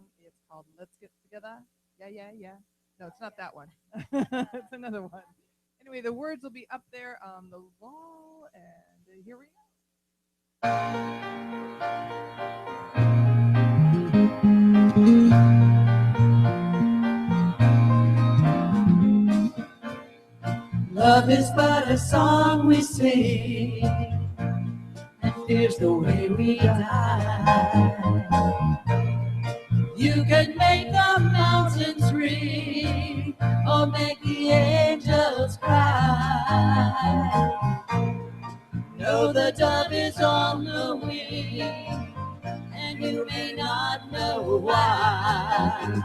song. It's called Let's Get Together. Yeah, yeah, yeah. No, it's not that one. It's another one. Anyway, the words will be up there on the wall, and here we go. Love is but a song we sing, and fear's the way we die. You can make the mountains ring, or make the angels cry. Know the dove is on the wing, and you may not know why.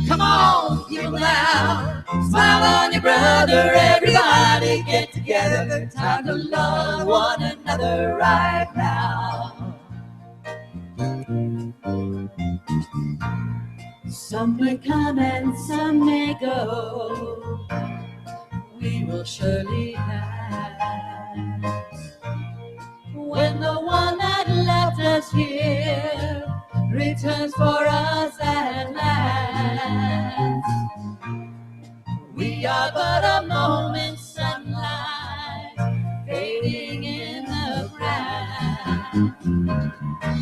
Come on, people now, smile on your brother, everybody get together. Time to love one another right now. Some may come and some may go, we will surely pass. When the one that left us here returns for us at last, we are but a moment's sunlight fading in the grass.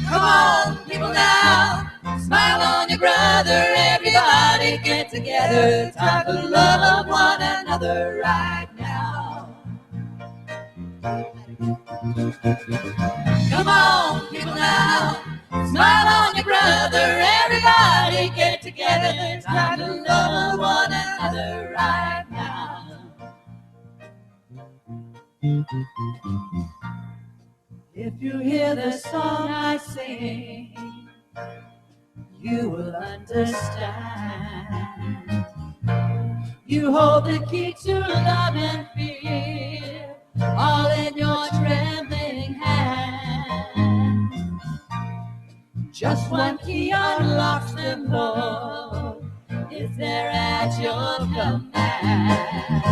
Come on, people now, smile on your brother, everybody get together. Time to love one another right now. Come on, people now, smile on your brother, everybody get together. Time to love one another right now. If you hear the song I sing, you will understand. You hold the key to love and fear, all in your trembling hand. Just one key unlocks them all, it's there at your command.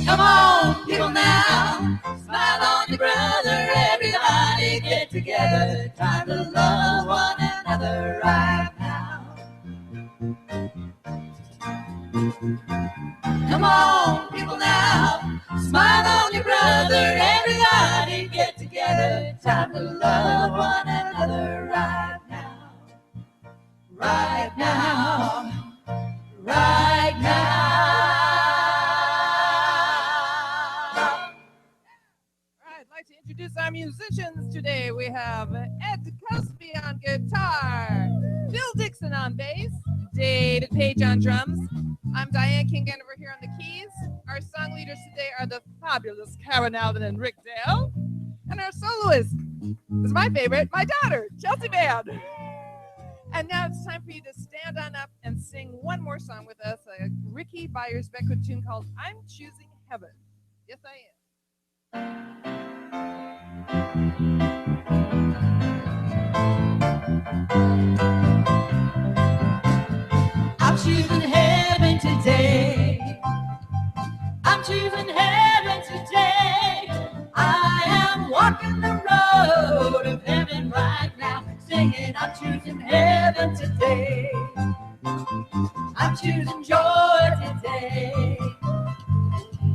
Come on, people now, smile on your brother, everybody get together. Time to love one another right now. Come on, people now, smile on your brother, everybody get together. Time to love one another right now. Right now, right now. I'd like to introduce our musicians today. We have Ed Cosby on guitar, Bill Dixon on bass, David Page on drums. I'm Diane King over here on the keys. Our song leaders today are the fabulous Karen Alden and Rick Dale. And our soloist is my favorite, my daughter, Chelsea Band. And now it's time for you to stand on up and sing one more song with us, a Ricky Byers-Beckwood tune called I'm Choosing Heaven. Yes, I am. I'm choosing heaven today. I'm choosing heaven today. I am walking the road of heaven right now, singing I'm choosing heaven today. I'm choosing joy today.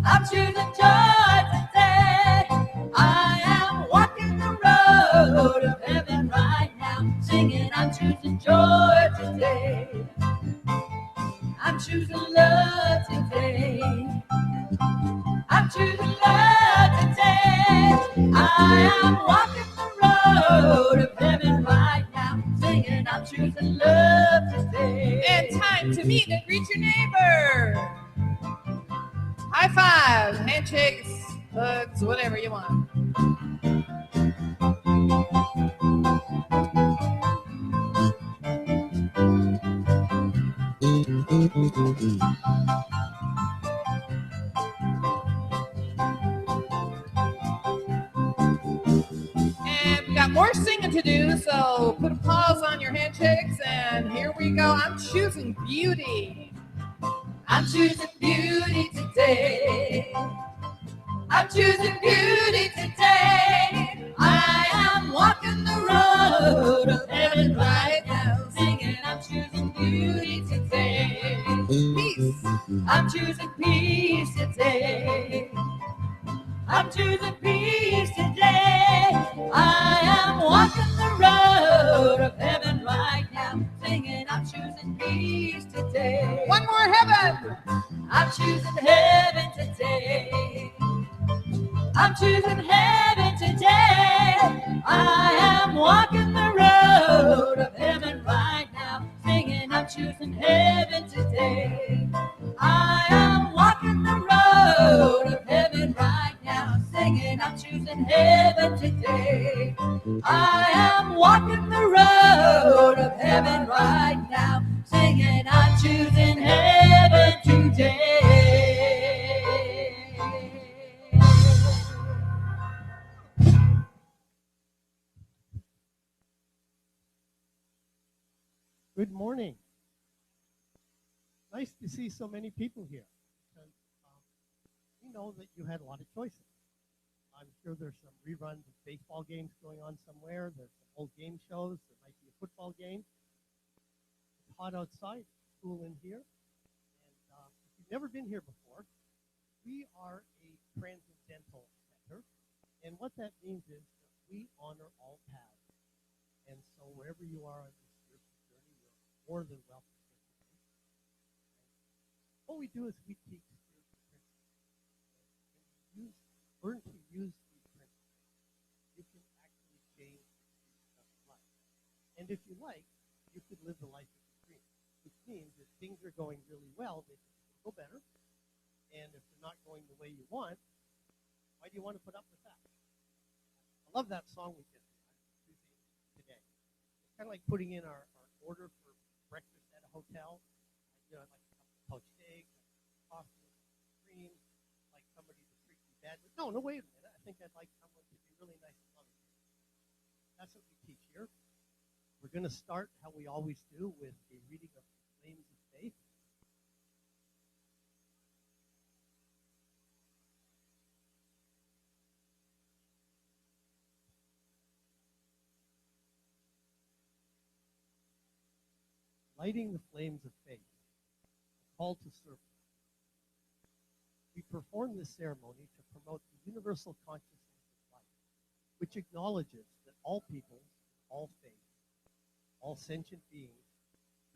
I'm choosing joy today. I am walking the road of heaven right now, singing I'm choosing joy today. I'm choosing love today. I'm choosing love today. I am walking the road of heaven right now, singing I'm choosing love today. And time to meet and greet your neighbor. High five, handshakes, hugs, whatever you want. And we got more singing to do, so put a pause on your handshakes, and here we go. I'm choosing beauty. I'm choosing beauty today. I'm choosing beauty today. I am walking the road of heaven right now, choosing peace today. I'm choosing peace today. I am walking the road of heaven right now, singing I'm choosing peace today. One more heaven. I'm choosing heaven today. I'm choosing heaven today. I am walking the road of heaven right now, singing I'm choosing heaven today. I am walking the road of heaven right now, singing I'm choosing heaven today. I am walking the road of heaven right now, singing I'm choosing heaven today. Good morning. Nice to see so many people here. Because we know that you had a lot of choices. I'm sure there's some reruns of baseball games going on somewhere. There's some old game shows. There might be a football game. It's hot outside. It's cool in here. And if you've never been here before, we are a transcendental center. And what that means is that we honor all paths. And so wherever you are on this spiritual journey, you're more than welcome. What we do is we teach spiritual principles. And learn to use these principles. You can actually change your life. And if you like, you could live the life of your dreams, which means if things are going really well, they can go better. And if they're not going the way you want, why do you want to put up with that? I love that song we did today. It's kind of like putting in our order for breakfast at a hotel. You know, like poached eggs, coffee, cream, like somebody to treat me badly. No, wait a minute. I think I'd like someone to be really nice and loving. That's what we teach here. We're going to start how we always do with a reading of the Flames of Faith. Lighting the flames of faith. Call to service. We perform this ceremony to promote the universal consciousness of life, which acknowledges that all peoples, all faiths, all sentient beings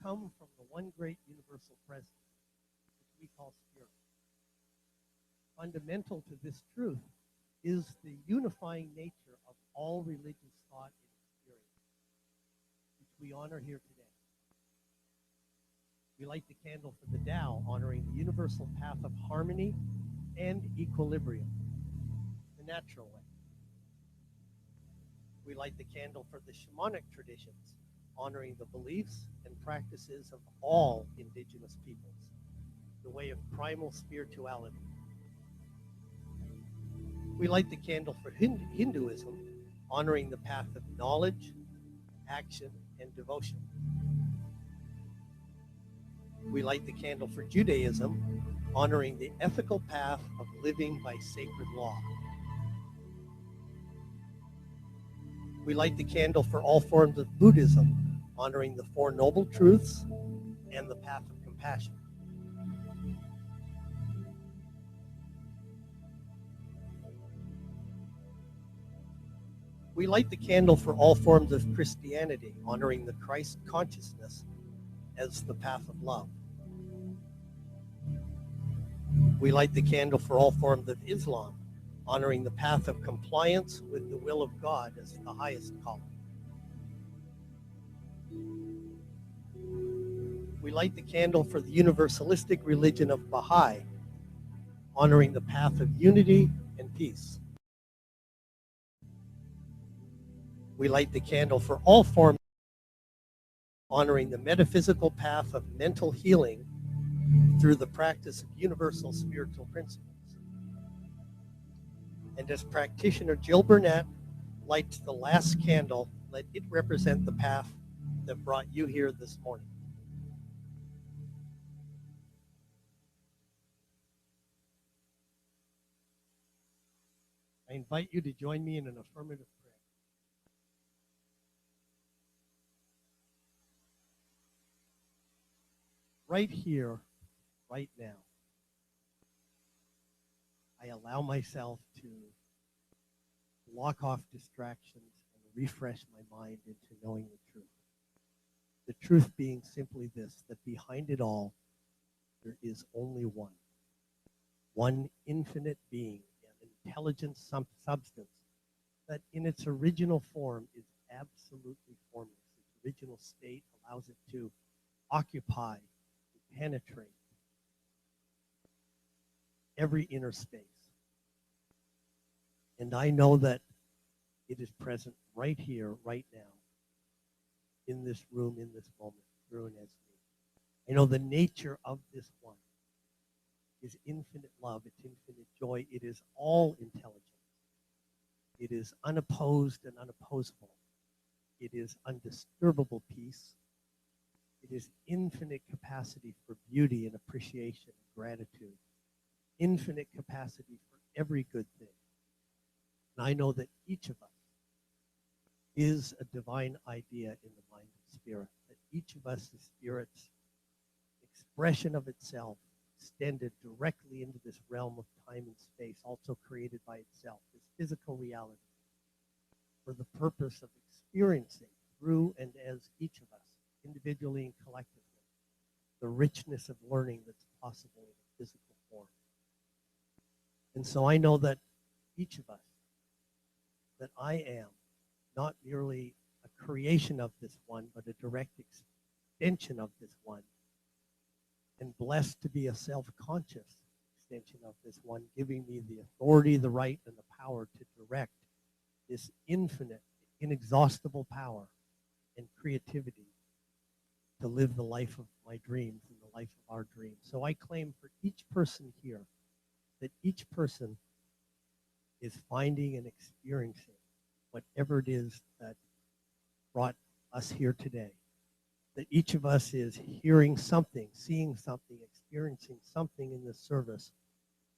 come from the one great universal presence, which we call spirit. Fundamental to this truth is the unifying nature of all religious thought and experience, which we honor here today. We light the candle for the Tao, honoring the universal path of harmony and equilibrium, the natural way. We light the candle for the shamanic traditions, honoring the beliefs and practices of all indigenous peoples, the way of primal spirituality. We light the candle for Hinduism, honoring the path of knowledge, action, and devotion. We light the candle for Judaism, honoring the ethical path of living by sacred law. We light the candle for all forms of Buddhism, honoring the Four Noble Truths and the path of compassion. We light the candle for all forms of Christianity, honoring the Christ consciousness as the path of love. We light the candle for all forms of Islam, honoring the path of compliance with the will of God as the highest calling. We light the candle for the universalistic religion of Baha'i, honoring the path of unity and peace. We light the candle for all forms, honoring the metaphysical path of mental healing through the practice of universal spiritual principles. And as practitioner Jill Burnett lights the last candle, let it represent the path that brought you here this morning. I invite you to join me in an affirmative prayer. Right here, right now, I allow myself to block off distractions and refresh my mind into knowing the truth. The truth being simply this, that behind it all, there is only one infinite being, an intelligent substance that in its original form is absolutely formless. Its original state allows it to occupy, to penetrate every inner space. And I know that it is present right here, right now, in this room, in this moment, through and as me. I know the nature of this one is infinite love, it's infinite joy, it is all intelligence. It is unopposed and unopposable. It is undisturbable peace. It is infinite capacity for beauty and appreciation and gratitude. Infinite capacity for every good thing. And I know that each of us is a divine idea in the mind and spirit, that each of us is spirit's expression of itself, extended directly into this realm of time and space, also created by itself, this physical reality, for the purpose of experiencing through and as each of us, individually and collectively, the richness of learning that's possible in a physical form. And so I know that each of us, that I am not merely a creation of this one, but a direct extension of this one, and blessed to be a self-conscious extension of this one, giving me the authority, the right, and the power to direct this infinite, inexhaustible power and creativity to live the life of my dreams and the life of our dreams. So I claim for each person here that each person is finding and experiencing whatever it is that brought us here today. That each of us is hearing something, seeing something, experiencing something in this service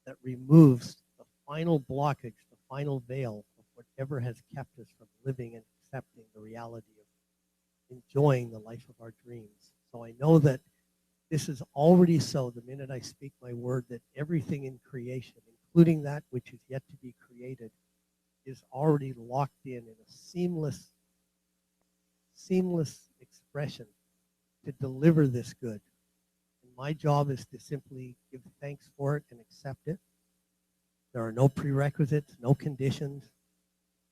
that removes the final blockage, the final veil of whatever has kept us from living and accepting the reality of enjoying the life of our dreams. So I know that this is already so the minute I speak my word, that everything in creation, including that which is yet to be created, is already locked in a seamless expression to deliver this good. And my job is to simply give thanks for it and accept it. There are no prerequisites, no conditions,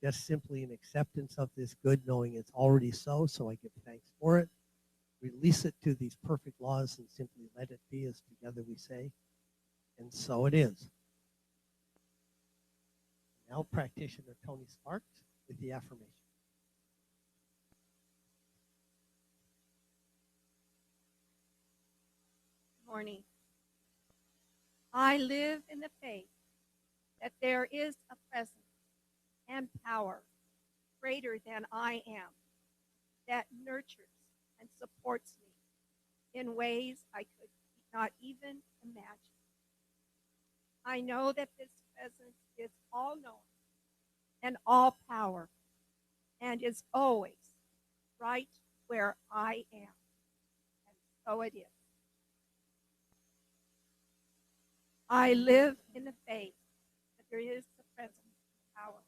just simply an acceptance of this good, knowing it's already so, so I give thanks for it. Release it to these perfect laws and simply let it be, as together we say, and so it is. Now practitioner Tony Sparks with the affirmation. Morning. I live in the faith that there is a presence and power greater than I am that nurtures and supports me in ways I could not even imagine. I know that this presence is all knowing and all power and is always right where I am. And so it is. I live in the faith that there is the presence and power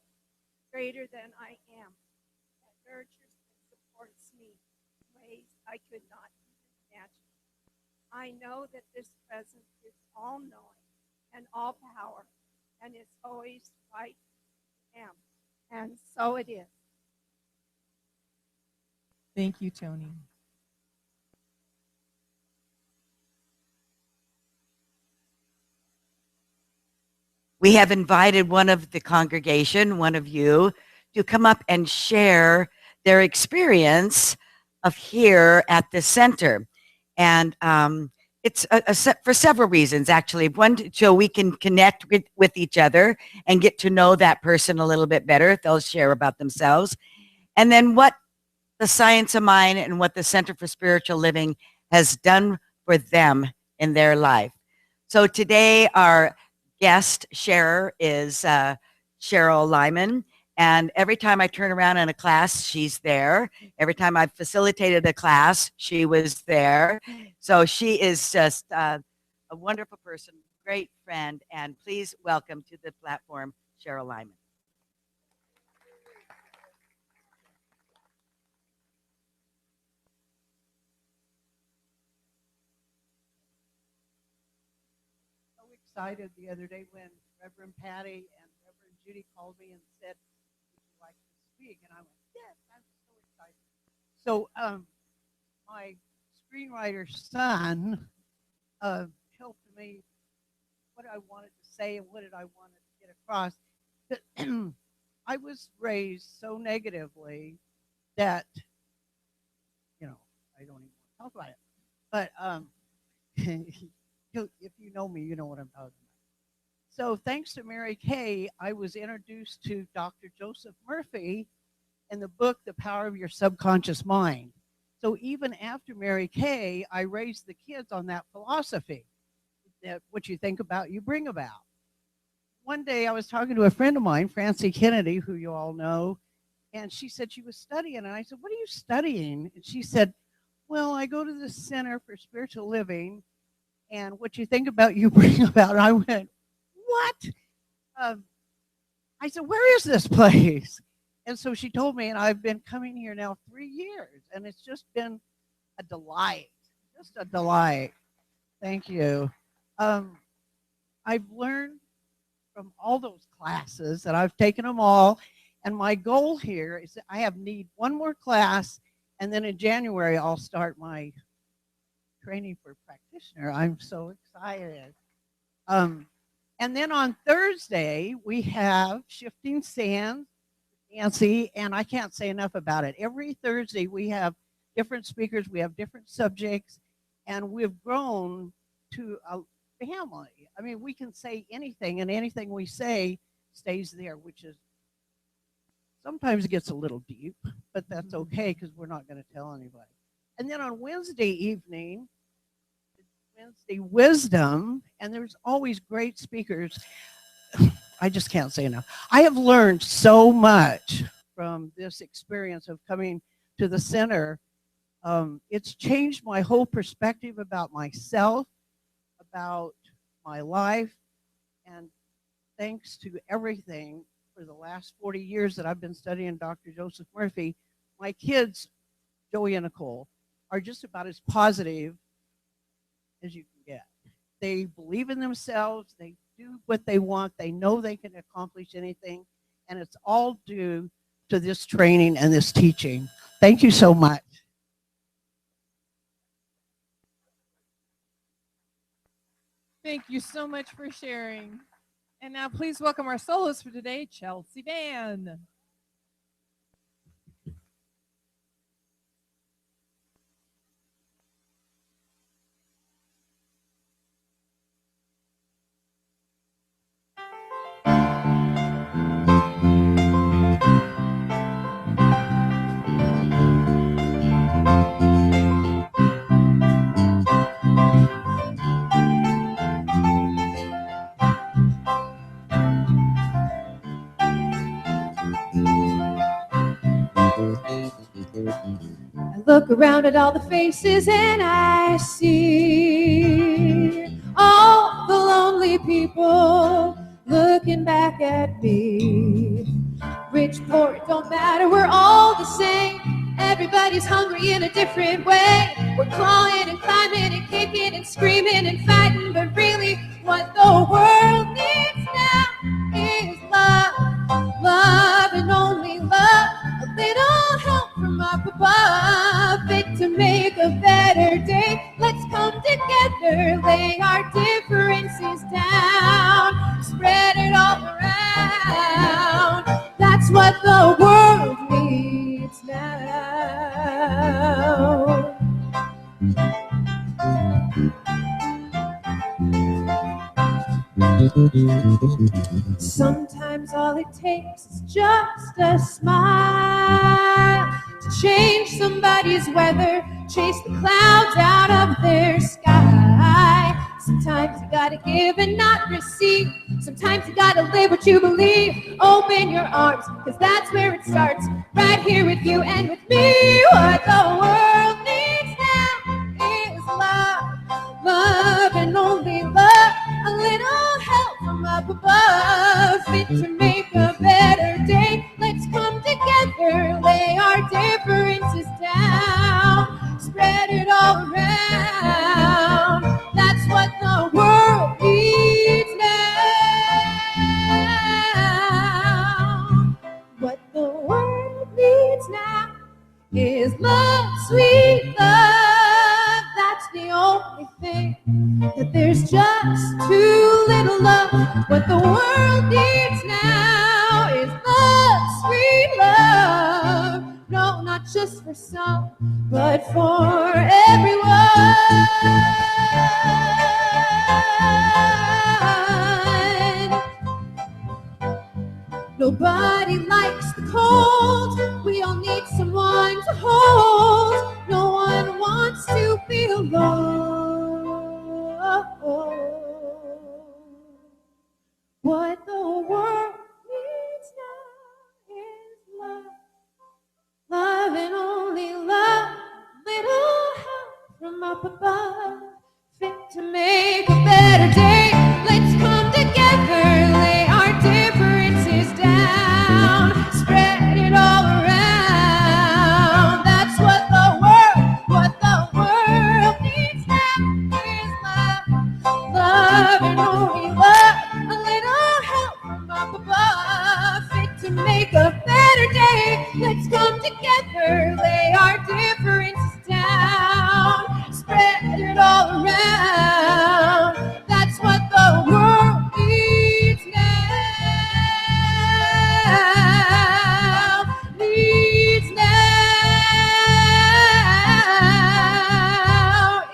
greater than I am that nurtures and supports me in ways I could not even imagine. I know that this presence is all knowing and all power and is always right where I am. And so it is. Thank you, Tony. We have invited one of the congregation, one of you, to come up and share their experience of here at the center. And it's for several reasons, actually. One, so we can connect with each other and get to know that person a little bit better. They'll share about themselves. And then what the Science of Mind and what the Center for Spiritual Living has done for them in their life. So today our guest sharer is Cheryl Lyman. And every time I turn around in a class, she's there. Every time I've facilitated a class, she was there. So she is just a wonderful person, great friend, and please welcome to the platform, Cheryl Lyman. So excited the other day when Reverend Patty and Reverend Judy called me and said, "Would you like to speak?" And I went, "Yes, I'm so excited." So my screenwriter son helped me what I wanted to say and what did I want to get across. But I was raised so negatively that, I don't even want to talk about it. But if you know me, you know what I'm talking about. So thanks to Mary Kay, I was introduced to Dr. Joseph Murphy in the book, The Power of Your Subconscious Mind. So even after Mary Kay, I raised the kids on that philosophy that what you think about, you bring about. One day I was talking to a friend of mine, Francie Kennedy, who you all know, and she said she was studying. And I said, "What are you studying?" And she said, "Well, I go to the Center for Spiritual Living, and what you think about, you bring about." And I went, "What?" I said, "Where is this place?" And so she told me, and I've been coming here now 3 years, and it's just been a delight, just a delight. Thank you. I've learned from all those classes, and I've taken them all, and my goal here is that I need one more class, and then in January I'll start my training for practitioner. I'm so excited. And then on Thursday we have Shifting Sands, Nancy, and I can't say enough about it. Every Thursday we have different speakers, we have different subjects, and we've grown to a family. I mean, we can say anything, and anything we say stays there, which is sometimes it gets a little deep, but that's okay because we're not going to tell anybody. And then on Wednesday evening, Wednesday Wisdom, and there's always great speakers. I just can't say enough. I have learned so much from this experience of coming to the center. It's changed my whole perspective about myself, about my life, and thanks to everything for the last 40 years that I've been studying Dr. Joseph Murphy, my kids, Joey and Nicole, are just about as positive as you can get. They believe in themselves, they do what they want, they know they can accomplish anything, and it's all due to this training and this teaching. Thank you so much. Thank you so much for sharing. And now please welcome our soloist for today, Chelsea Van. I look around at all the faces and I see all the lonely people looking back at me. Rich, poor, it don't matter, we're all the same. Everybody's hungry in a different way. We're clawing and climbing and kicking and screaming and fighting, but really what the world needs now is love. Love and only love. A little help from up above, fit to make a better day. Let's come together, lay our differences down, spread it all around. That's what the world needs now. Sometimes all it takes is just a smile to change somebody's weather, chase the clouds out of their sky. Sometimes you gotta give and not receive. Sometimes you gotta live what you believe. Open your arms, cause that's where it starts, right here with you and with me. What the world needs now is love. Love and only love. A little up above, fit to make a better day. Let's come together, lay our differences down, spread it all around. That's what the world needs now. What the world needs now is love, sweet love. That's the only thing, that there's just too little love. What the world needs now is love, sweet love. No, not just for some, but for everyone. Nobody likes the cold. We all need someone to hold. No one wants to be alone. What the world needs now is love. Love and only love. Little help from up above, fit to make a better day. Let's come together, lay our differences down, spread it all around. That's what the world needs now is love. Love and only love. A little help from up above, fit to make a better day. Let's come together, lay our differences down, spread it all around. That's what the world needs now. Needs now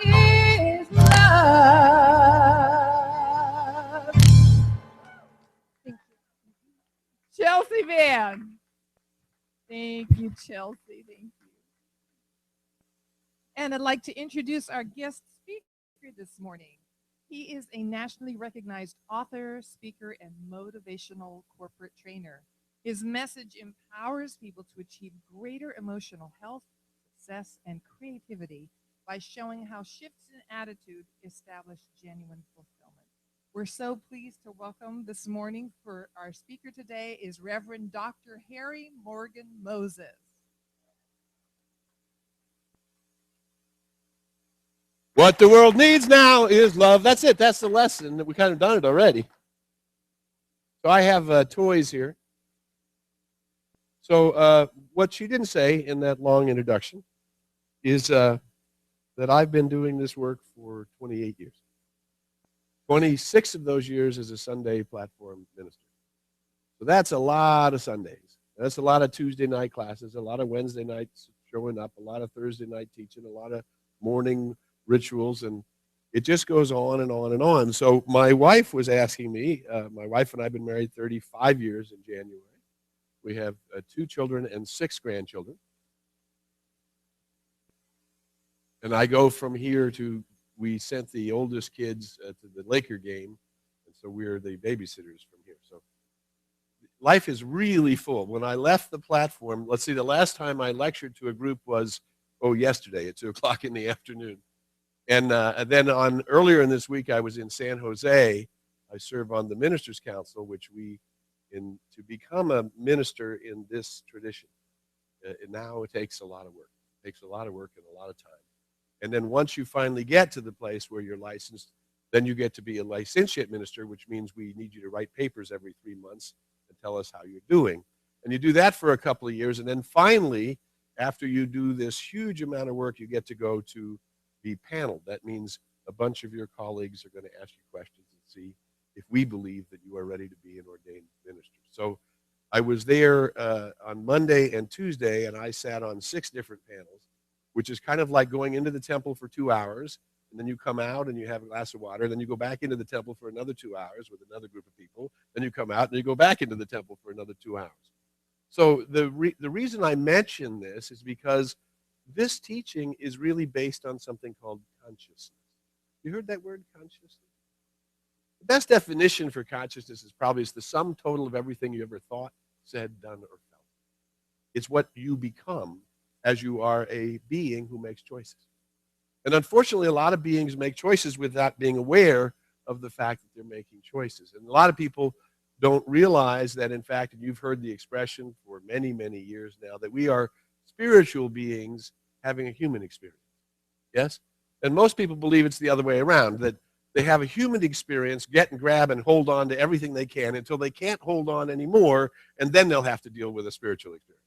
is love. Thank you. Chelsea Van. Thank you, Chelsea. Thank you. And I'd like to introduce our guest speaker this morning. He is a nationally recognized author, speaker, and motivational corporate trainer. His message empowers people to achieve greater emotional health, success, and creativity by showing how shifts in attitude establish genuine fulfillment. We're so pleased to welcome this morning for our speaker today is Reverend Dr. Harry Morgan Moses. What the world needs now is love. That's it. That's the lesson. We kind of done it already. So I have toys here. So what she didn't say in that long introduction is that I've been doing this work for 28 years. 26 of those years as a Sunday platform minister. So that's a lot of Sundays. That's a lot of Tuesday night classes, a lot of Wednesday nights showing up, a lot of Thursday night teaching, a lot of morning rituals, and it just goes on and on and on. So my wife was asking me, my wife and I have been married 35 years in January. We have 2 children and 6 grandchildren. And I go from here to, we sent the oldest kids to the Laker game, and so we're the babysitters from here. So life is really full. When I left the platform, let's see, the last time I lectured to a group was, yesterday at 2 o'clock in the afternoon. And then earlier in this week, I was in San Jose. I serve on the Ministers' Council, which to become a minister in this tradition, now it takes a lot of work. It takes a lot of work and a lot of time. And then once you finally get to the place where you're licensed, then you get to be a licentiate minister, which means we need you to write papers every 3 months and tell us how you're doing. And you do that for a couple of years, and then finally, after you do this huge amount of work, you get to go to be paneled. That means a bunch of your colleagues are going to ask you questions and see if we believe that you are ready to be an ordained minister. So I was there on Monday and Tuesday, and I sat on 6 different panels, which is kind of like going into the temple for 2 hours, and then you come out and you have a glass of water, then you go back into the temple for another 2 hours with another group of people, then you come out and you go back into the temple for another 2 hours. So the reason I mention this is because this teaching is really based on something called consciousness. You heard that word, consciousness? The best definition for consciousness is probably it's the sum total of everything you ever thought, said, done, or felt. It's what you become as you are a being who makes choices. And unfortunately, a lot of beings make choices without being aware of the fact that they're making choices. And a lot of people don't realize that, in fact, and you've heard the expression for many, many years now, that we are spiritual beings having a human experience. Yes? And most people believe it's the other way around, that they have a human experience, get and grab and hold on to everything they can until they can't hold on anymore, and then they'll have to deal with a spiritual experience.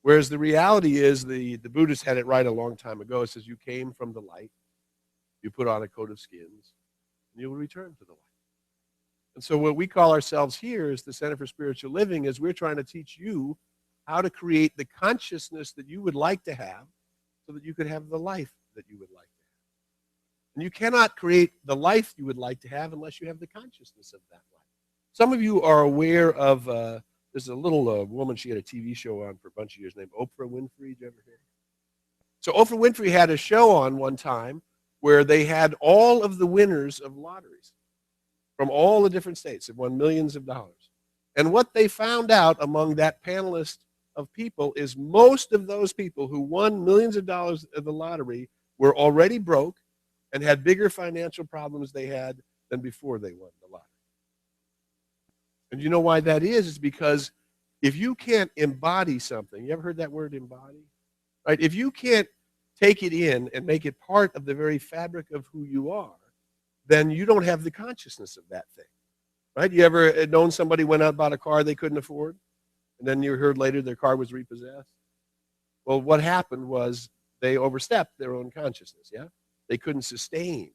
Whereas the reality is, the Buddhists had it right a long time ago. It says you came from the light, you put on a coat of skins, and you will return to the light. And so what we call ourselves here is the Center for Spiritual Living, is we're trying to teach you how to create the consciousness that you would like to have so that you could have the life that you would like to have. And you cannot create the life you would like to have unless you have the consciousness of that life. Some of you are aware of, there's a little woman, she had a TV show on for a bunch of years named Oprah Winfrey. Did you ever hear? So Oprah Winfrey had a show on one time where they had all of the winners of lotteries from all the different states that won millions of dollars. And what they found out among that panelist of people is most of those people who won millions of dollars of the lottery were already broke and had bigger financial problems they had than before they won the lottery. And you know why that is? It's because if you can't embody something, you ever heard that word embody? Right? If you can't take it in and make it part of the very fabric of who you are, then you don't have the consciousness of that thing. Right? You ever known somebody went out and bought a car they couldn't afford? And then you heard later their car was repossessed? Well, what happened was they overstepped their own consciousness, yeah? They couldn't sustain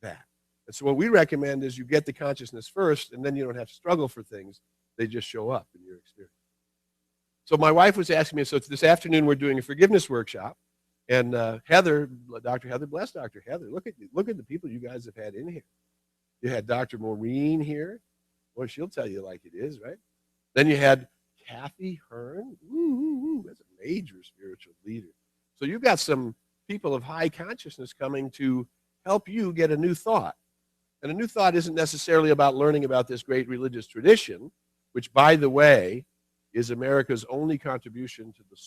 that. And so what we recommend is you get the consciousness first, and then you don't have to struggle for things. They just show up in your experience. So my wife was asking me, so this afternoon we're doing a forgiveness workshop, and Heather, Dr. Heather, bless Dr. Heather, look at the people you guys have had in here. You had Dr. Maureen here. Well, she'll tell you like it is, right? Then you had Kathy Hearn. That's a major spiritual leader. So you've got some people of high consciousness coming to help you get a new thought. And a new thought isn't necessarily about learning about this great religious tradition, which, by the way, is America's only contribution to the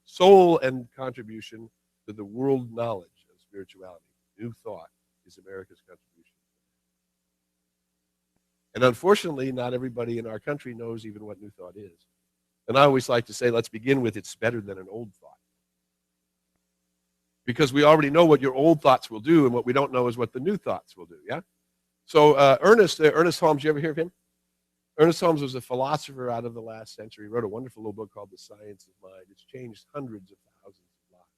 soul and contribution to the world knowledge of spirituality. New thought is America's contribution. And unfortunately, not everybody in our country knows even what new thought is. And I always like to say, let's begin with it's better than an old thought. Because we already know what your old thoughts will do, and what we don't know is what the new thoughts will do, yeah? So Ernest Holmes, you ever hear of him? Ernest Holmes was a philosopher out of the last century. He wrote a wonderful little book called The Science of Mind. It's changed hundreds of thousands of lives.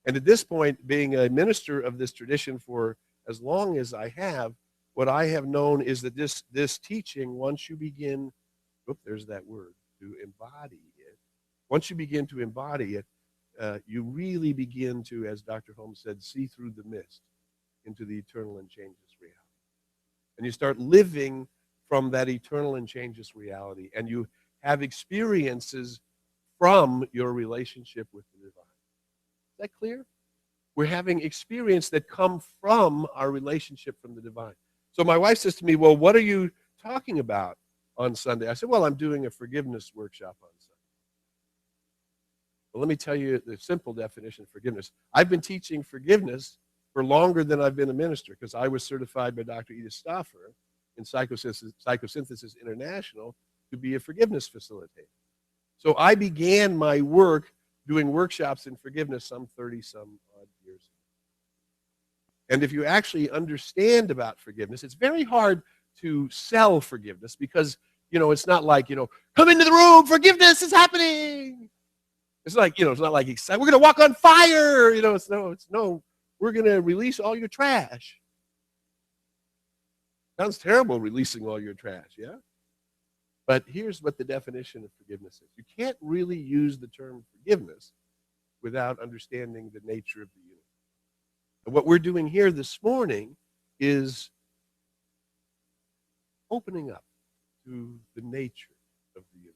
And at this point, being a minister of this tradition for as long as I have, what I have known is that this teaching, once you begin, there's that word, to embody it. Once you begin to embody it, you really begin to, as Dr. Holmes said, see through the mist into the eternal and changeless reality. And you start living from that eternal and changeless reality, and you have experiences from your relationship with the divine. Is that clear? We're having experience that come from our relationship from the divine. So my wife says to me, well, what are you talking about on Sunday? I said, well, I'm doing a forgiveness workshop on Sunday. Well, let me tell you the simple definition of forgiveness. I've been teaching forgiveness for longer than I've been a minister, because I was certified by Dr. Edith Stauffer in Psychosynthesis International to be a forgiveness facilitator. So I began my work doing workshops in forgiveness some 30-some odd years ago. And if you actually understand about forgiveness, it's very hard to sell forgiveness, because, it's not like, come into the room, forgiveness is happening. It's like, it's not like, we're going to walk on fire. It's no, we're going to release all your trash. Sounds terrible, releasing all your trash, yeah? But here's what the definition of forgiveness is. You can't really use the term forgiveness without understanding the nature of the universe. And what we're doing here this morning is opening up to the nature of the universe.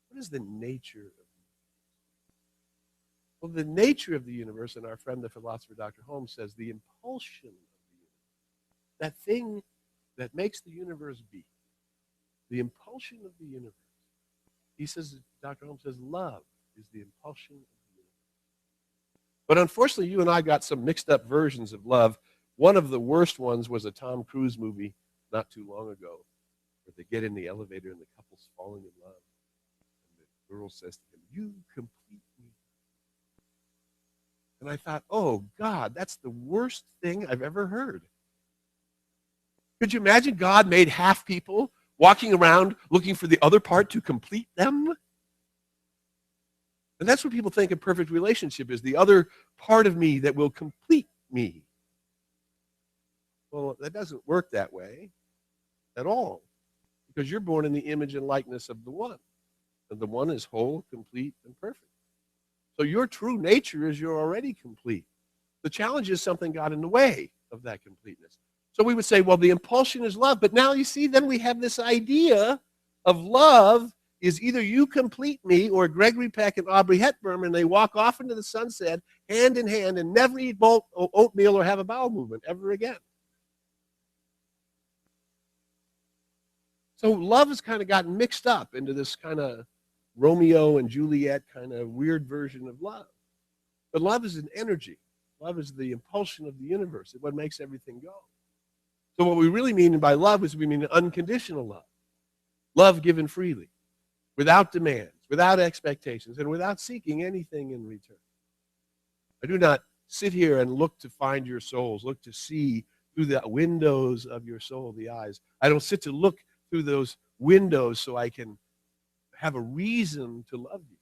What is the nature of the universe? Well, the nature of the universe, and our friend the philosopher Dr. Holmes says, the impulsion of the universe, that thing that makes the universe be, the impulsion of the universe. He says, Dr. Holmes says, love is the impulsion of the universe. But unfortunately, you and I got some mixed up versions of love. One of the worst ones was a Tom Cruise movie not too long ago, where they get in the elevator and the couple's falling in love. And the girl says to him, "You complete me." And I thought, oh, God, that's the worst thing I've ever heard. Could you imagine God made half people walking around looking for the other part to complete them? And that's what people think a perfect relationship is, the other part of me that will complete me. Well, that doesn't work that way at all, because you're born in the image and likeness of the one. And the one is whole, complete, and perfect. So your true nature is you're already complete. The challenge is something got in the way of that completeness. So we would say, well, the impulsion is love. But now you see, then we have this idea of love is either you complete me or Gregory Peck and Audrey Hepburn, and they walk off into the sunset hand in hand and never eat oatmeal or have a bowel movement ever again. So love has kind of gotten mixed up into this kind of Romeo and Juliet kind of weird version of love. But love is an energy. Love is the impulsion of the universe. It's what makes everything go. So what we really mean by love is we mean unconditional love. Love given freely, without demands, without expectations, and without seeking anything in return. I do not sit here and look to find your souls, look to see through the windows of your soul, the eyes. I don't sit to look through those windows so I can have a reason to love you.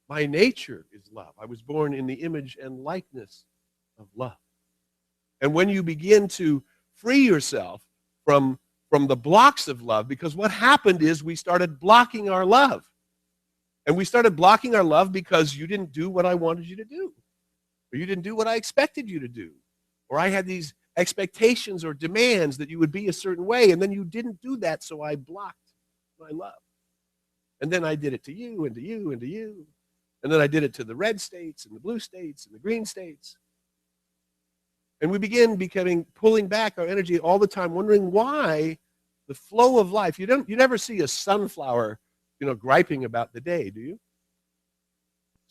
My nature is love. I was born in the image and likeness of love. And when you begin to free yourself from the blocks of love, because what happened is we started blocking our love. And we started blocking our love because you didn't do what I wanted you to do. Or you didn't do what I expected you to do. Or I had these expectations or demands that you would be a certain way, and then you didn't do that, so I blocked my love. And then I did it to you and to you and to you. And then I did it to the red states and the blue states and the green states. And we begin pulling back our energy all the time, wondering why the flow of life. You never see a sunflower, griping about the day, do you?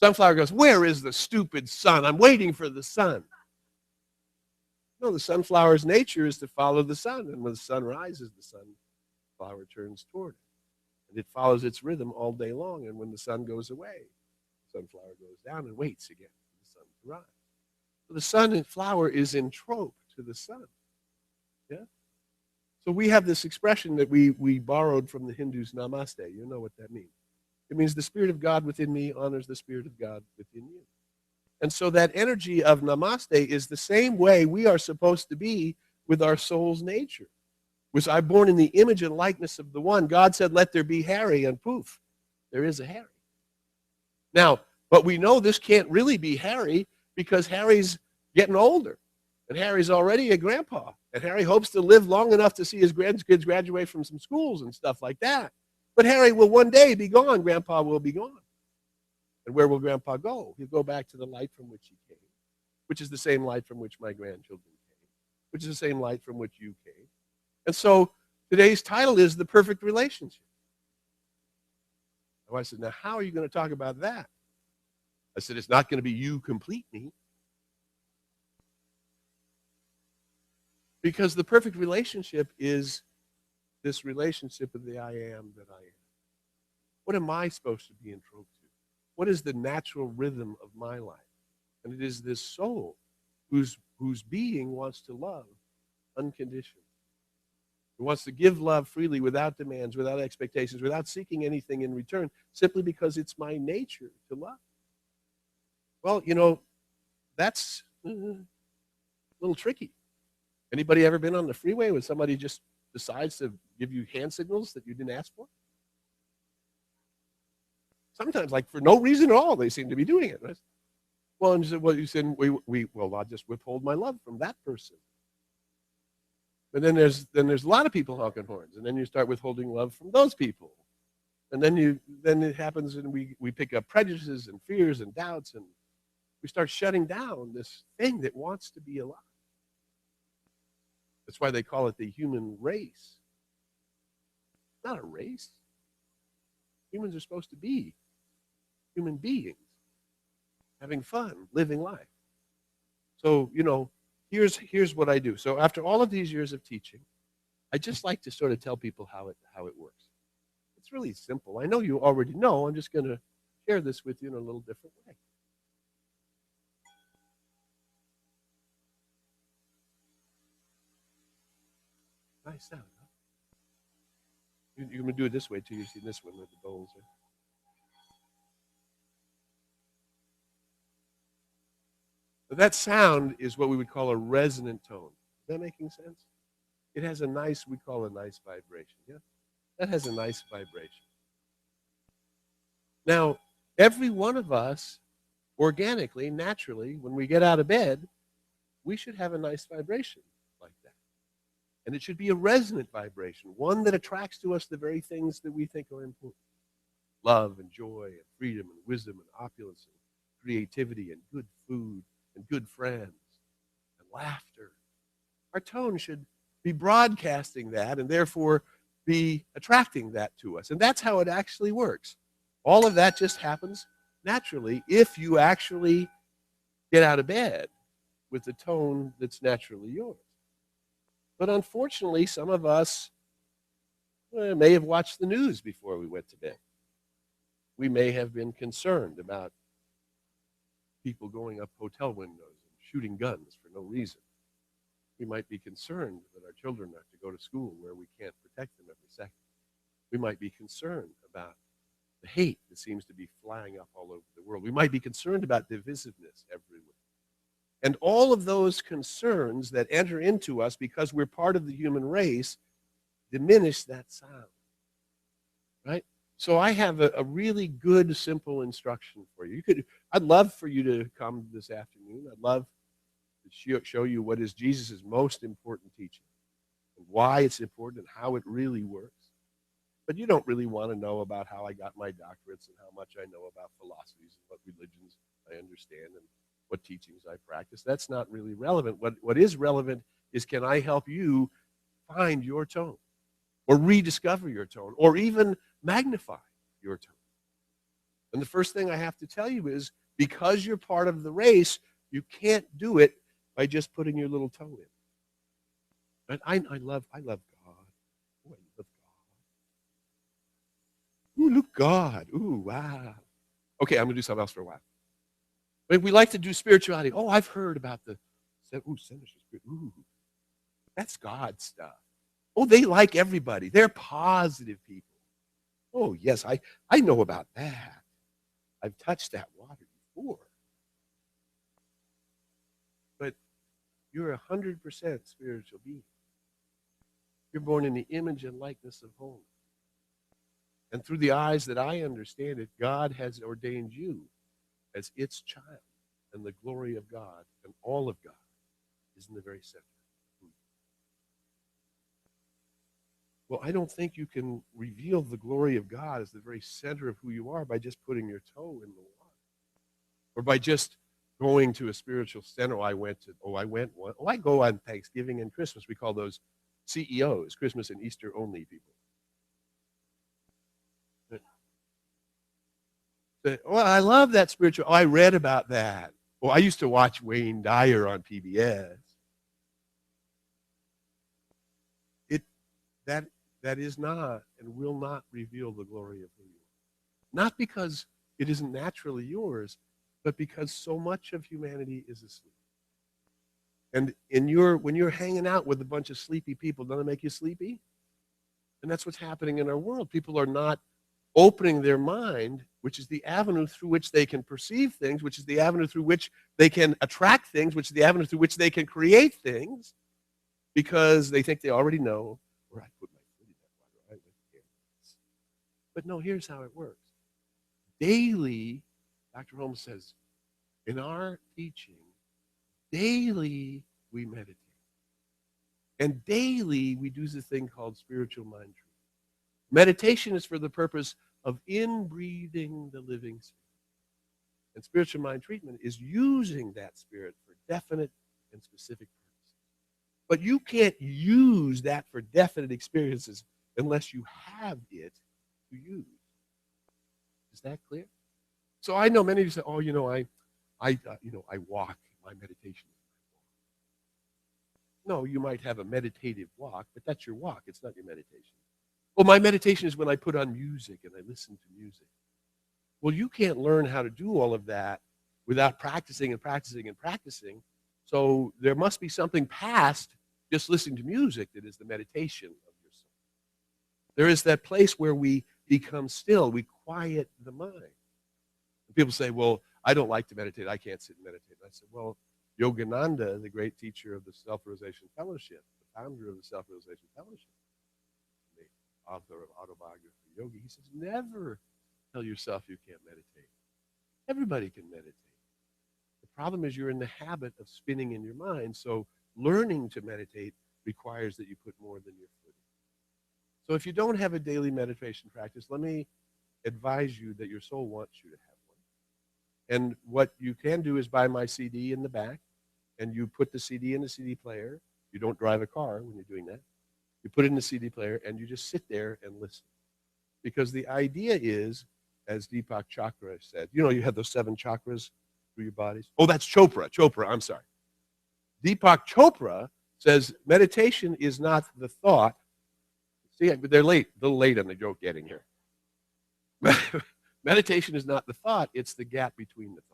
Sunflower goes, "Where is the stupid sun? I'm waiting for the sun." No, the sunflower's nature is to follow the sun. And when the sun rises, the sunflower turns toward it. And it follows its rhythm all day long. And when the sun goes away, the sunflower goes down and waits again for the sun to rise. So the sun and flower is in trope to the sun. Yeah? So we have this expression that we borrowed from the Hindus, namaste. You know what that means. It means the Spirit of God within me honors the Spirit of God within you. And so that energy of namaste is the same way we are supposed to be with our soul's nature. Was I born in the image and likeness of the one? God said, "Let there be Harry," and poof, there is a Harry. Now, but we know this can't really be Harry because Harry's getting older. And Harry's already a grandpa. And Harry hopes to live long enough to see his grandkids graduate from some schools and stuff like that. But Harry will one day be gone. Grandpa will be gone. And where will Grandpa go? He'll go back to the light from which he came, which is the same light from which my grandchildren came, which is the same light from which you came. And so today's title is The Perfect Relationship. I said, now how are you going to talk about that? I said, it's not going to be you complete me. Because the perfect relationship is this relationship of the I am that I am. What am I supposed to be in trope to? What is the natural rhythm of my life? And it is this soul whose being wants to love unconditionally. It wants to give love freely without demands, without expectations, without seeking anything in return, simply because it's my nature to love. Well, that's a little tricky. Anybody ever been on the freeway when somebody just decides to give you hand signals that you didn't ask for? Sometimes, like for no reason at all, they seem to be doing it. Right? Well, and you said, well, I'll just withhold my love from that person. But then there's a lot of people honking horns, and then you start withholding love from those people, and then it happens, and we pick up prejudices and fears and doubts, and we start shutting down this thing that wants to be alive. That's why they call it the human race. It's not a race. Humans are supposed to be human beings, having fun, living life. So, here's what I do. So after all of these years of teaching, I just like to sort of tell people how it works. It's really simple. I know you already know. I'm just going to share this with you in a little different way. Nice sound, huh? You're going to do it this way too. You see this one with the bowls there. That sound is what we would call a resonant tone. Is that making sense? It has a nice, we call a nice vibration. Yeah, that has a nice vibration. Now, every one of us, organically, naturally, when we get out of bed, we should have a nice vibration like that. And it should be a resonant vibration, one that attracts to us the very things that we think are important. Love and joy and freedom and wisdom and opulence and creativity and good food and good friends and laughter. Our tone should be broadcasting that and therefore be attracting that to us. And that's how it actually works. All of that just happens naturally if you actually get out of bed with the tone that's naturally yours. But unfortunately, some of us may have watched the news before we went to bed. We may have been concerned about people going up hotel windows and shooting guns for no reason. We might be concerned that our children have to go to school where we can't protect them every second. We might be concerned about the hate that seems to be flying up all over the world. We might be concerned about divisiveness everywhere. And all of those concerns that enter into us because we're part of the human race diminish that sound, right? So I have a really good, simple instruction for you. I'd love for you to come this afternoon. I'd love to show you what is Jesus' most important teaching and why it's important and how it really works. But you don't really want to know about how I got my doctorates and how much I know about philosophies and what religions I understand and what teachings I practice. That's not really relevant. What is relevant is, can I help you find your tone or rediscover your tone or even magnify your tone? And the first thing I have to tell you is, because you're part of the race, you can't do it by just putting your little tone in. And I love God. Oh, I love God. Ooh, look, God. Ooh, wow. Okay, I'm going to do something else for a while. But we like to do spirituality. Oh, I've heard about the sinister spirit. Ooh, that's God stuff. Oh, they like everybody. They're positive people. Oh, yes, I know about that. I've touched that water before. But you're 100% spiritual being. You're born in the image and likeness of wholeness. And through the eyes that I understand it, God has ordained you as its child. And the glory of God and all of God is in the very center. Well, I don't think you can reveal the glory of God as the very center of who you are by just putting your toe in the water. Or by just going to a spiritual center. I go on Thanksgiving and Christmas. We call those CEOs, Christmas and Easter only people. Well, I love that spiritual. Oh, I read about that. Well, I used to watch Wayne Dyer on PBS. That is not and will not reveal the glory of who you are. Not because it isn't naturally yours, but because so much of humanity is asleep. And when you're hanging out with a bunch of sleepy people, doesn't it make you sleepy? And that's what's happening in our world. People are not opening their mind, which is the avenue through which they can perceive things, which is the avenue through which they can attract things, which is the avenue through which they can create things, because they think they already know where I put my foot in that water. But no, here's how it works. Daily, Dr. Holmes says, in our teaching, daily we meditate. And daily we do this thing called spiritual mind treatment. Meditation is for the purpose of inbreathing the living spirit. And spiritual mind treatment is using that spirit for definite and specific purposes. But you can't use that for definite experiences unless you have it to use. Is that clear? So I know many of you say, oh, I walk. My meditation is No, you might have a meditative walk, but that's your walk. It's not your meditation. Well, my meditation is when I put on music and I listen to music. Well, you can't learn how to do all of that without practicing and practicing and practicing. So there must be something past just listening to music that is the meditation of your soul. There is that place where we become still. We quiet the mind. And people say, well, I don't like to meditate. I can't sit and meditate. And I said, well, Yogananda, the great teacher of the Self-Realization Fellowship, the founder of the Self-Realization Fellowship, the author of Autobiography of Yogi, he says, never tell yourself you can't meditate. Everybody can meditate. The problem is you're in the habit of spinning in your mind, so learning to meditate requires that you put more than your foot in. So if you don't have a daily meditation practice, let me advise you that your soul wants you to have one. And what you can do is buy my CD in the back, and you put the CD in the CD player. You don't drive a car when you're doing that. You put it in the CD player, and you just sit there and listen. Because the idea is, as Deepak Chopra said, you know, you have those 7 chakras through your bodies. Oh, that's Chopra, I'm sorry. Deepak Chopra says meditation is not the thought. See, they're late, a little late on the joke getting here. Meditation is not the thought, it's the gap between the thoughts.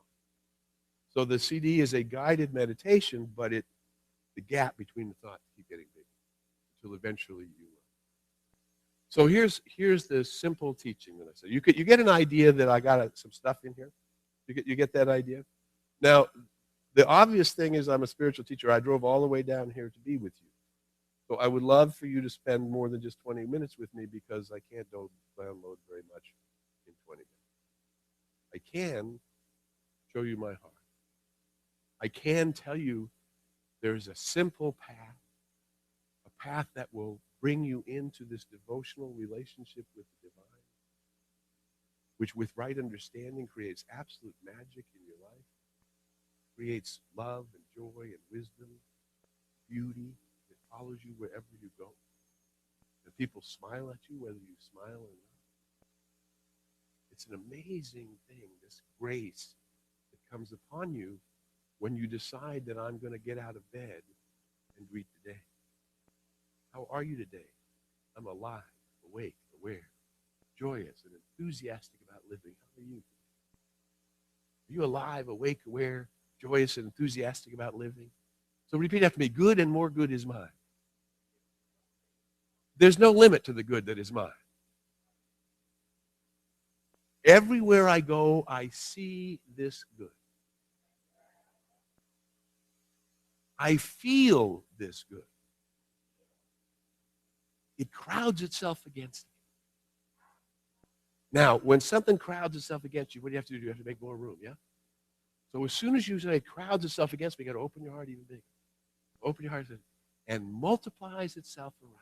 So the CD is a guided meditation, but the gap between the thoughts keep getting bigger until eventually you will. So here's the simple teaching that I said. You get an idea that I got some stuff in here. You get that idea? Now, the obvious thing is I'm a spiritual teacher. I drove all the way down here to be with you. So I would love for you to spend more than just 20 minutes with me because I can't download very much in 20 minutes. I can show you my heart. I can tell you there's a simple path, a path that will bring you into this devotional relationship with the divine, which with right understanding creates absolute magic in your life, creates love and joy and wisdom, beauty that follows you wherever you go. And people smile at you whether you smile or not. It's an amazing thing, this grace that comes upon you when you decide that I'm going to get out of bed and greet the day. How are you today? I'm alive, awake, aware, joyous, and enthusiastic about living. How are you today? Are you alive, awake, aware, joyous, and enthusiastic about living? So repeat after me. Good and more good is mine. There's no limit to the good that is mine. Everywhere I go, I see this good. I feel this good. It crowds itself against me. Now, when something crowds itself against you, what do you have to do? You have to make more room, yeah? So as soon as you say it crowds itself against me, you got to open your heart even bigger. Open your heart and multiplies itself around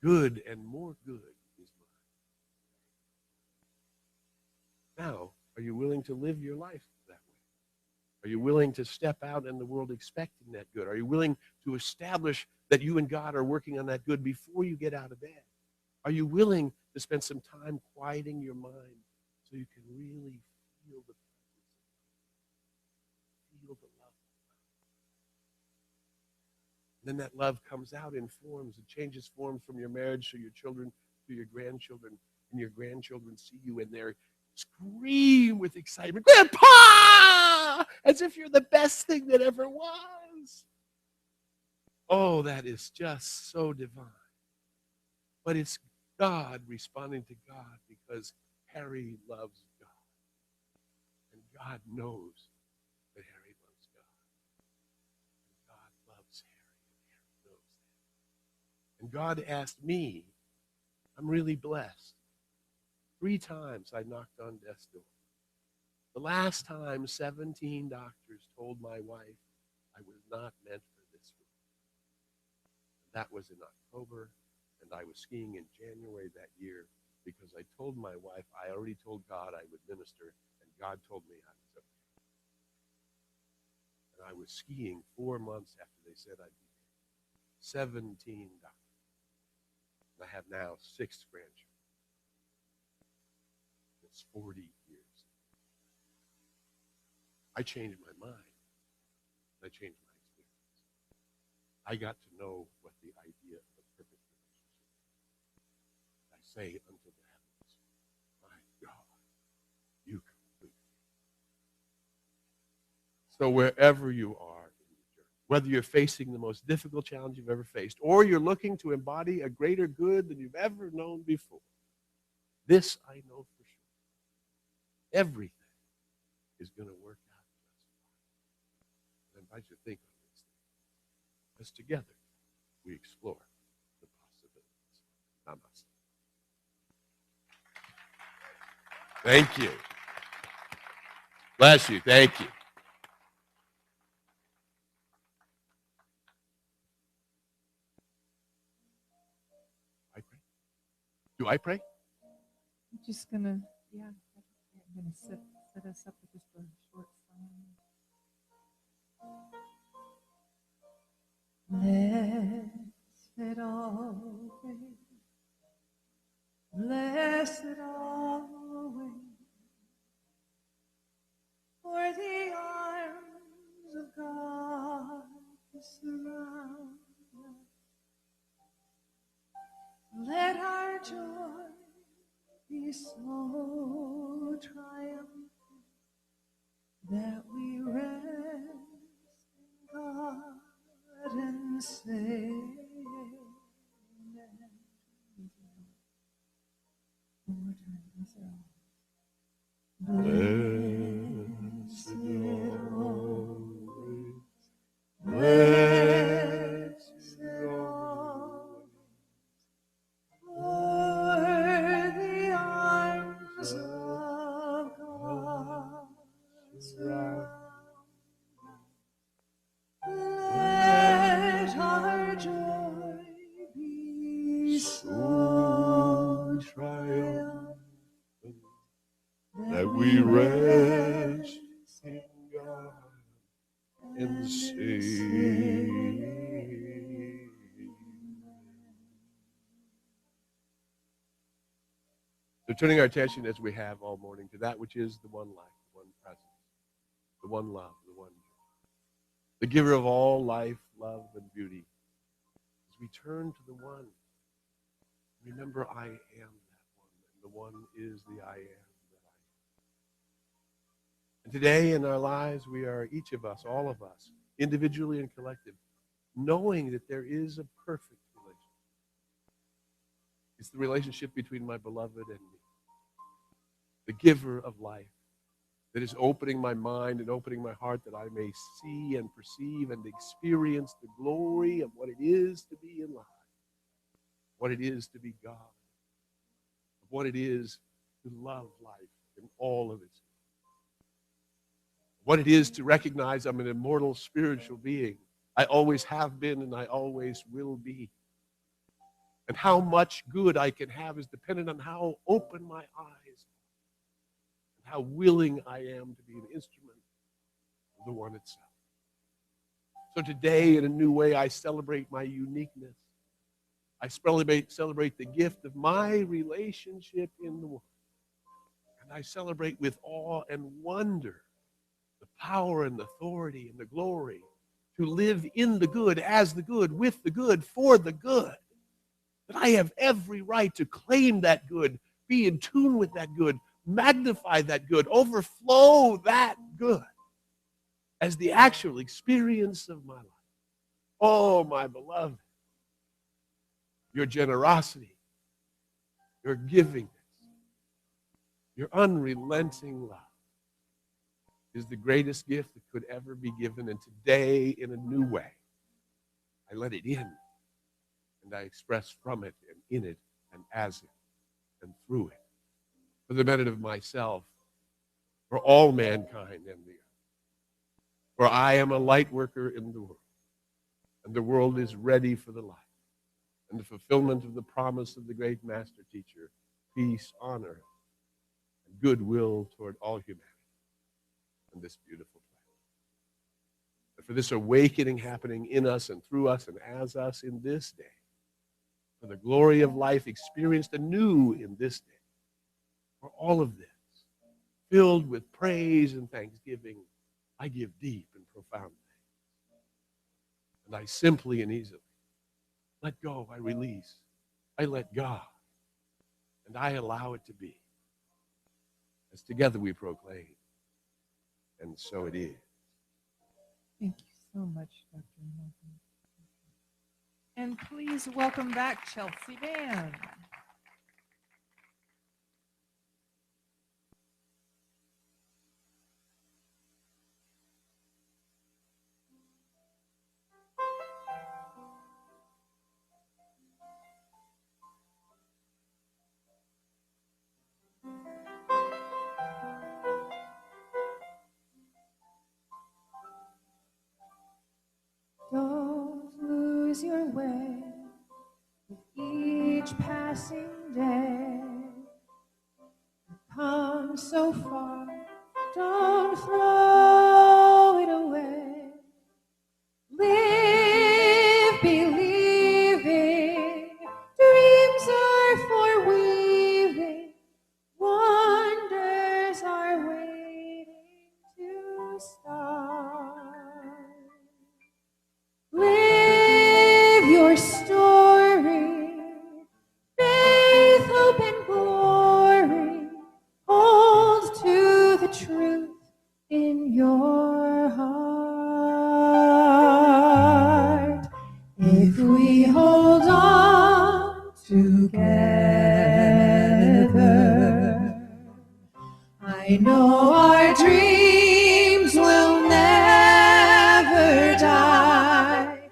you. Good and more good is mine. Now, are you willing to live your life that way? Are you willing to step out in the world expecting that good? Are you willing to establish that you and God are working on that good before you get out of bed? Are you willing to spend some time quieting your mind so you can really feel the presence of God, feel the love of God? And then that love comes out in forms. It changes forms from your marriage to your children, to your grandchildren, and your grandchildren see you and they're scream with excitement, Grandpa! As if you're the best thing that ever was. Oh, that is just so divine. But it's God responding to God because Harry loves God. And God knows that Harry loves God. And God loves Harry, and Harry knows that. And God asked me, I'm really blessed. 3 times I knocked on death's door. The last time, 17 doctors told my wife I was not meant for this world. That was in October, and I was skiing in January that year because I told my wife I already told God I would minister, and God told me I was okay. And I was skiing 4 months after they said I'd be there. 17 doctors. And I have now 6 grandchildren. It's 40 years. I changed my mind. I changed my experience. I got to know what the idea of a perfect relationship is. I say unto the heavens, my God, you complete me. So wherever you are in your journey, whether you're facing the most difficult challenge you've ever faced, or you're looking to embody a greater good than you've ever known before, this I know for sure. Everything is going to work out just fine. I invite you to think on these things as together we explore the possibilities. Namaste. Thank you. Bless you. Thank you. I pray. Do I pray? I'm just gonna, yeah, I'm gonna set us up with just a short song. Blessed always, blessed always, for the arms of God surround us. Let our joy be so triumphant that we rest in God and say, Amen. One more time, bless it all. Blessed always, blessed always, for the arms of God surround us. Let our joy be so triumphant that we rest in God and say, so turning our attention as we have all morning to that which is the one life, the one presence, the one love, the one joy, the giver of all life, love, and beauty. As we turn to the one, remember I am that one, and the one is the I am that I am. And today in our lives, we are each of us, all of us, individually and collective, knowing that there is a perfect relationship. It's the relationship between my beloved and me, the giver of life, that is opening my mind and opening my heart that I may see and perceive and experience the glory of what it is to be in life, what it is to be God, what it is to love life in all of its, what it is to recognize I'm an immortal spiritual being. I always have been and I always will be. And how much good I can have is dependent on how open my eyes and how willing I am to be an instrument of the one itself. So today, in a new way, I celebrate my uniqueness. I celebrate the gift of my relationship in the world. And I celebrate with awe and wonder the power and the authority and the glory to live in the good, as the good, with the good, for the good. That I have every right to claim that good, be in tune with that good, magnify that good, overflow that good as the actual experience of my life. Oh, my beloved, your generosity, your givingness, your unrelenting love is the greatest gift that could ever be given. And today, in a new way, I let it in, and I express from it and in it and as it and through it for the benefit of myself, for all mankind and the earth. For I am a light worker in the world, and the world is ready for the light and the fulfillment of the promise of the great master teacher, peace, honor, and goodwill toward all humanity on this beautiful planet. And for this awakening happening in us and through us and as us in this day, for the glory of life experienced anew in this day, for all of this, filled with praise and thanksgiving, I give deep and profound thanks. And I simply and easily let go, I release, I let God, and I allow it to be. As together we proclaim, and so it is. Thank you so much, Dr. Malcolm. And please welcome back Chelsea Band. Don't lose your way with each passing day. You've come so far, don't throw it away. Live believing, dreams are for weaving, wonders are waiting to start. Live your story, faith, hope, and glory. Hold to the truth in your heart. If we hold on together, I know our dreams will never die.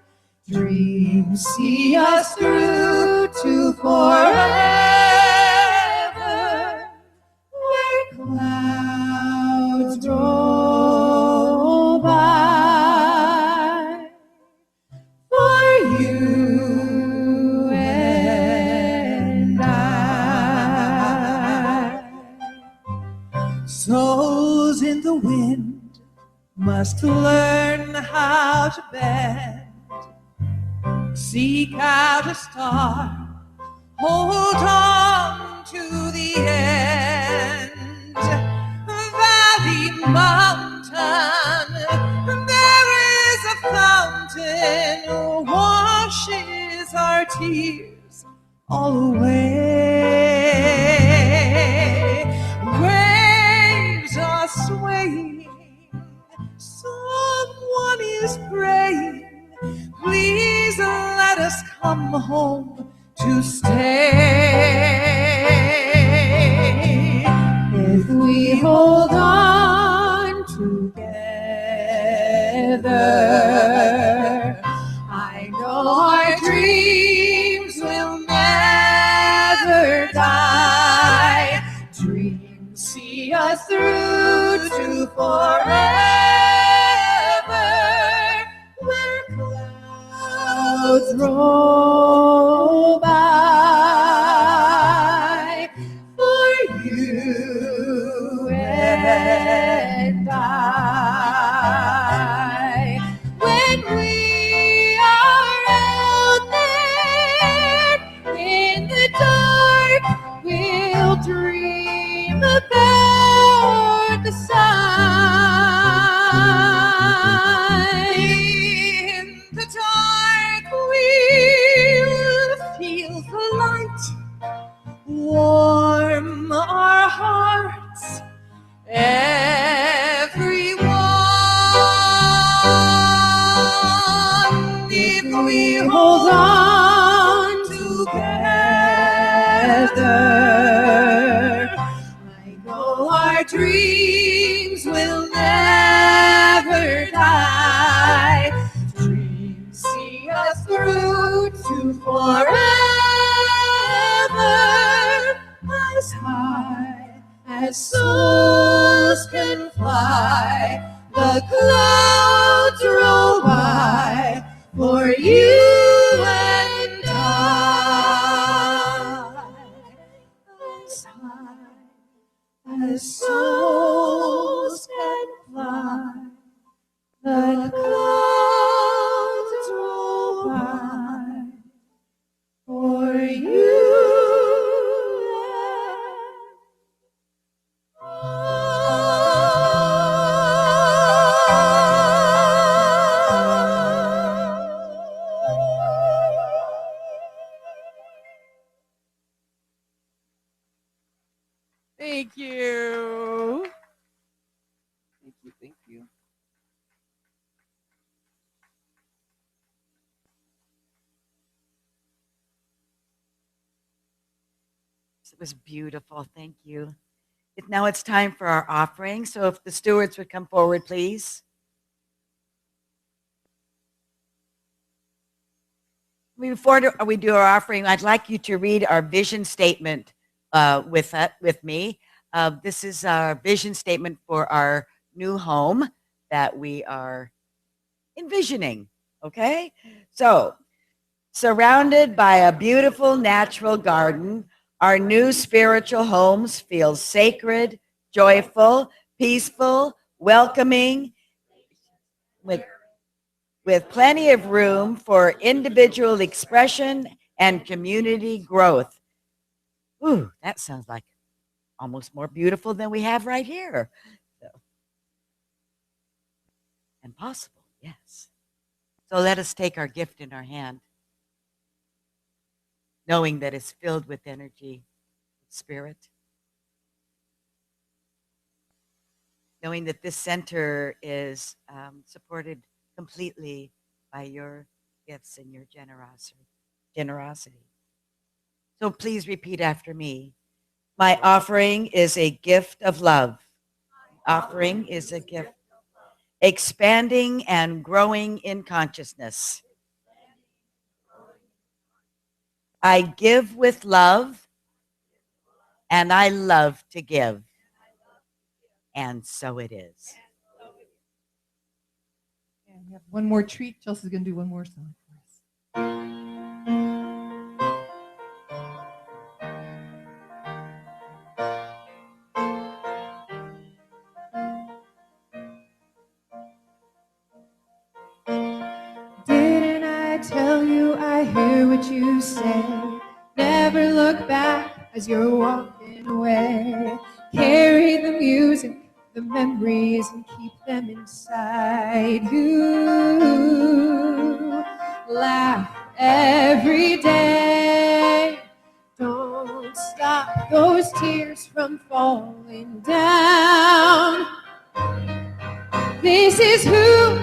Dreams see us through to forever, where clouds roll by. For you and I. Souls in the wind must learn how to bend. Seek out a star, hold on to the end. Valley, mountain, there is a fountain washes our tears all away. Waves are swaying, someone is praying. Please let us come home to stay. If we hold on together, I know our dreams will never die. Dreams see us through to forever, where clouds roll by. For you and I, when we are out there in the dark, we'll dream about the sun. In the dark, we'll feel the light warm our hearts. Everyone, if we hold on together, I know our dreams will never die. Dreams see us through to forever, as high as souls can fly. The clouds roll by for you and I. As high as souls can fly, the clouds roll by for you and I. you. Thank you. It was beautiful. Thank you. Now it's time for our offering. So if the stewards would come forward, please. Before we do our offering, I'd like you to read our vision statement with me. This is our vision statement for our new home that we are envisioning. Okay? So, surrounded by a beautiful natural garden, our new spiritual homes feel sacred, joyful, peaceful, welcoming, with plenty of room for individual expression and community growth. Ooh, that sounds like almost more beautiful than we have right here. So, and possible, yes. So let us take our gift in our hand, knowing that it's filled with energy, spirit. Knowing that this center is supported completely by your gifts and your generosity. So please repeat after me. My offering is a gift of love. Offering is a gift. Expanding and growing in consciousness. I give with love, and I love to give. And so it is. And we have one more treat. Chelsea's going to do one more song for us. Didn't I tell you I hear what you say? Never look back as you're walking away. Carry the music, the memories, and keep them inside you. Laugh every day. Don't stop those tears from falling down. This is who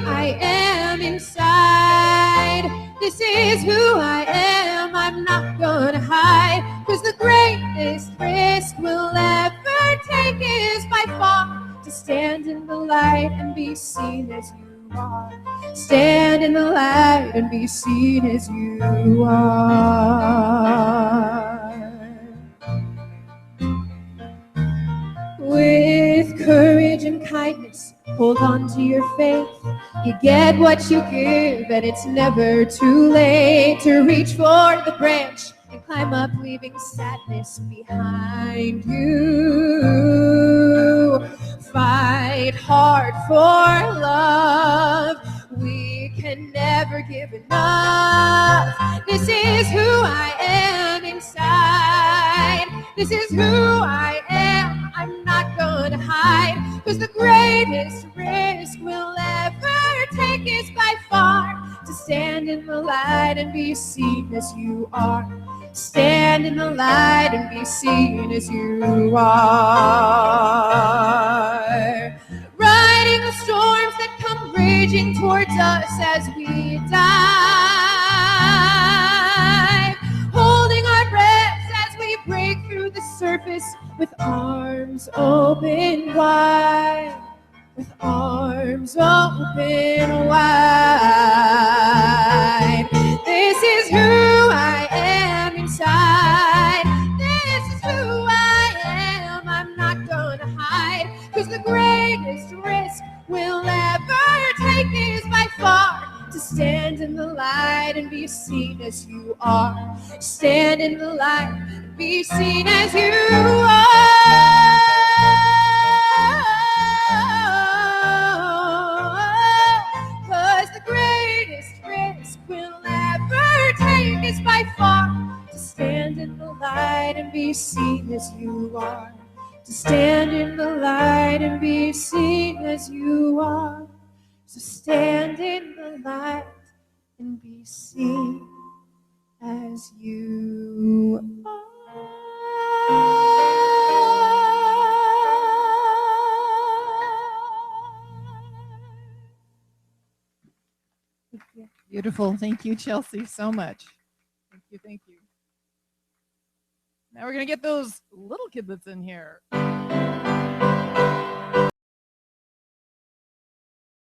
I am inside. This is who I am. I'm not gonna hide. 'Cause the greatest risk we'll ever take is by far to stand in the light and be seen as you are. Stand in the light and be seen as you are. With courage and kindness, hold on to your faith. You get what you give, and it's never too late to reach for the branch and climb up, leaving sadness behind you. Fight hard for love. We can never give enough. This is who I am inside. This is who I am. I'm not gonna hide. 'Cause the greatest risk we'll ever take is by far to stand in the light and be seen as you are. Stand in the light and be seen as you are. Riding the storms that come raging towards us as we dive. Holding our breaths as we break through the surface with arms open wide. With arms open wide. This is who I am inside. This is who I am. I'm not gonna hide. 'Cause the greatest risk we'll ever take is by far to stand in the light and be seen as you are. Stand in the light and be seen as you are. 'Cause the greatest risk we'll ever take is by far to stand in the light and be seen as you are. To stand in the light and be seen as you are. So stand in the light and be seen as you are. Beautiful. Thank you, Chelsea, so much. Thank you. Thank you. Now we're going to get those little kidlets in here.